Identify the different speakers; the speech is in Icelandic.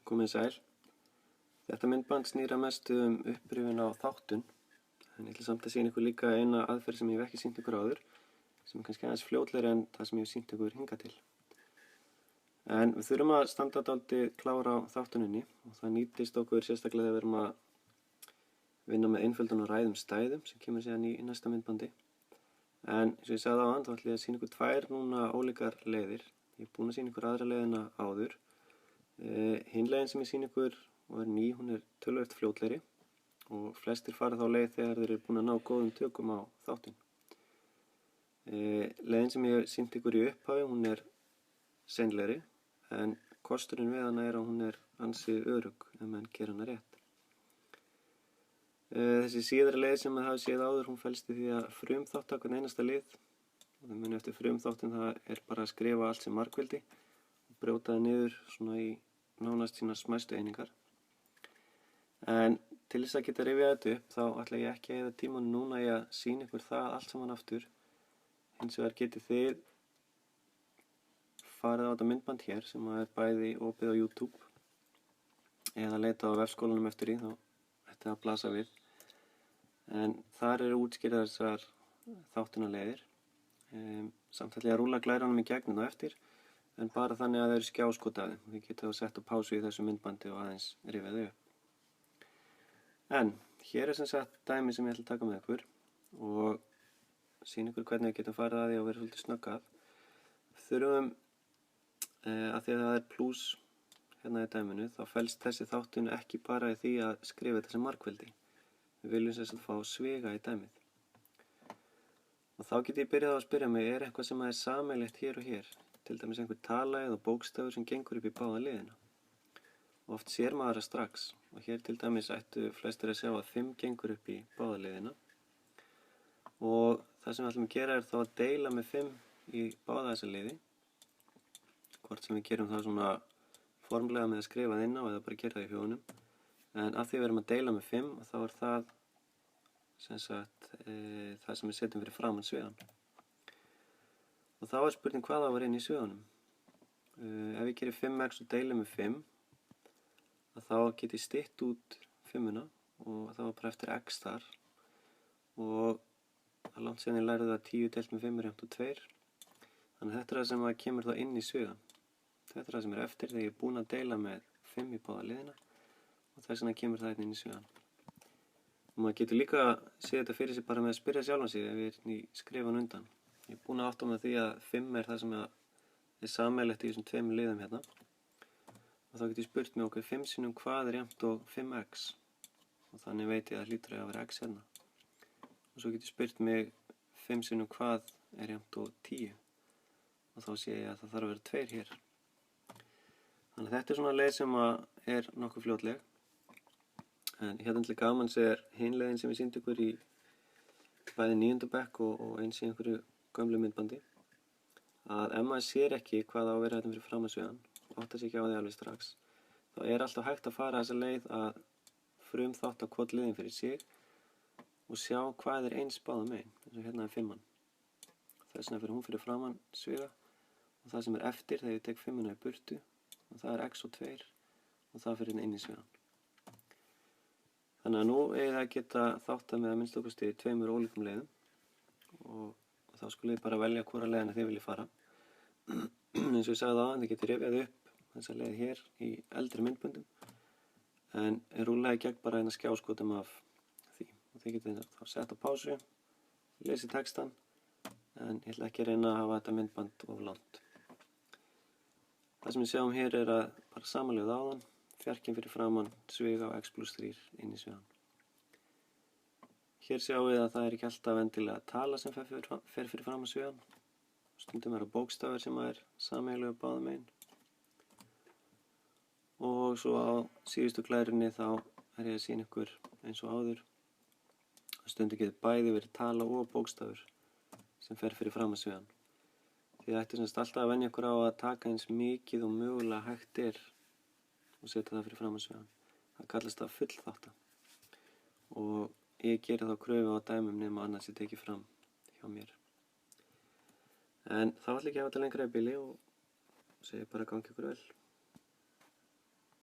Speaker 1: Komið sæl. Þetta myndband snýr að mestu upprifjun á þáttun, en ég ætla samt að sýna ykkur líka eina aðferð sem ég hef ekki sýnt ykkur áður, sem er kannski aðeins fljótlegri en það sem ég hef sýnt ykkur hingað til. En við þurfum að standa dálítið klára á þáttuninni og það nýtist okkur sérstaklega þegar við erum að vinna með einföldun og ræðum stæðum sem kemur síðan í næsta myndbandi. En eins og ég sagði áðan, þá ætla ég að sýna ykkur tvær núna ólíkar leiðir. Ég er búinn að sýna ykkur aðra leiðina áður. Hin leiðin sem ég sýna ykkur og er ný, hún er töluvert fljótlegri og flestir fara þá leið þegar þeir eru búin að ná góðum tökum á þáttinn. Leiðin sem ég sýnt ykkur í upphafi, hún er seinlegri, en kosturinn við hana er að hún er ansi örugg ef menn gera hana rétt. Þessi síðari leið sem maður hafi séð áður, hún felst í því að frumþátta hvern einasta lið. Og það muni eftir frumþáttin, það er bara að skrifa allt sem margveldi og brjóta það niður svona í nánast sína smæstu einingar. En til þess að geta rifjað þetta upp, þá ætla ég ekki að eyða tímanum núna í að sýna ykkur það allt saman aftur. Hins vegar getið þið farið á þetta myndband hér sem er bæði opið á YouTube eða leita á vefskólanum eftir því, þá ætti það að blasa við. En þar eru útskýrðar þessar þáttunarleiðir. Samt ætla ég að rúlla glærunum í gegnum á eftir, en bara þannig að það eru skjáskot af þeim. Þið getið að setja pásu í þessu myndbandi og aðeins rifja þau upp. En hér er sem sagt dæmi sem ég ætla að taka með ykkur og sýna ykkur hvernig við getum farið að því og vera svolítið snögg að. Þurfum, að því að það er plús hérna í dæminu, þá felst þessi þáttun ekki bara í því að skrifa þetta sem margveldi. Við viljum sem sagt fá sviga í dæmið. Og þá get ég byrjað að spyrja mig, er eitthvað sem er sameiginlegt hér og hér? Til dæmis einhver tala eða bókstafur sem gengur upp í báða liðina. Og oft sér maður það strax. Og hér til dæmis ættu flestir að sjá að 5 gengur upp í báða liðina. Og það sem við ætlum að gera er þá að deila með 5 í báða þessa liði. Hvort sem við gerum það svona formlega með að skrifa það inn á eða bara gera það í hugunum. En af því við erum að deila með 5, þá er það sem sagt það sem við setjum fyrir framan sviðan. Og þá er spurning hvað það var inn í sviðanum. Ef ég gerir 5x og deili með 5, þá get ég stytt út 5-una og það var bara eftir x þar. Og það langt síðan ég lærði að 10 deilt með 5 er jafnt 2. Þannig að þetta er það sem kemur þá inn í sviðan. Þetta er það sem er eftir þegar ég er búinn að deila með 5 í báða liðina og þess vegna kemur það inn í sviðan. Og maður getur líka að sé þetta fyrir sig bara með að spyrja sjálfan sig ef ég er í skrifan undan. Ég er búinn að átta með því að 5 er það sem er sameiginlegt í þessum 2 liðum hérna. Og þá getur ég spurt mig okkur 5 sinnum hvað er jafnt og 5x. Og þannig veit ég að það hlýtur að vera x hérna. Og svo getur ég spurt mig 5 sinnum hvað er jafnt og 10. Og þá sé ég að það þarf að vera 2 hér. Þannig að þetta er svona leið sem er nokkuð fljótleg. En hérna til gamans er hin leiðin sem ég sýndi ykkur í bæði 9. bekk og eins í einhverju gömlu myndbandi. Að ef maður sér ekki hvað á að vera þetta fyrir framan sviðan, og áttar sig ekki á því alveg strax, þá er alltaf hægt að fara þessa leið að frumþátta hvort liðin fyrir sig og sjá hvað er eins báðum megin, eins og hérna er 5-an. Þess vegna fyrir hún fyrir framan sviga og það sem er eftir þegar ég tek 5-una í burtu, og það er x og 2 og það fyrir inn í svigan. Þannig að nú er það að geta þáttað með að minnst okkur í 2 ólíkum leiðum og þá skulle ég bara velja hvora leiðina þið viljið fara. Eins og ég sagði þið getið rifjað upp þessa leið hér í eldri myndböndum en rúllaði gegn bara eina skjáskotum af því. Og þið getið þá sett á pásu, lesið textan, en ég ætla ekki að reyna að hafa þetta myndband of langt. Það sem við sjáum hér er að bara samanlögð áðan, fjarkinn fyrir framan sviga á x + 3 inn í svigan. Hér sjáum við að það er ekki alltaf endilega tala sem fer fyrir framan svigan. Stundum eru bókstafir sem er sameiginlegur báðum megin. Og svo á síðustu glærunni þá er ég að sýna ykkur eins og áður. Stundum getur bæði verið tala og bókstafur sem fer fyrir framan svigan. Þið ættu semst alltaf að venja ykkur á að taka eins mikið og mögulega hægt er og setja það fyrir framan sviðan. Það kallast það fullþátta. Og ég geri þá kröfu á dæmum nema annars ég tekið fram hjá mér. En þá ætla ég ekki að hafa þetta lengra í bili og segi bara gangi ykkur vel.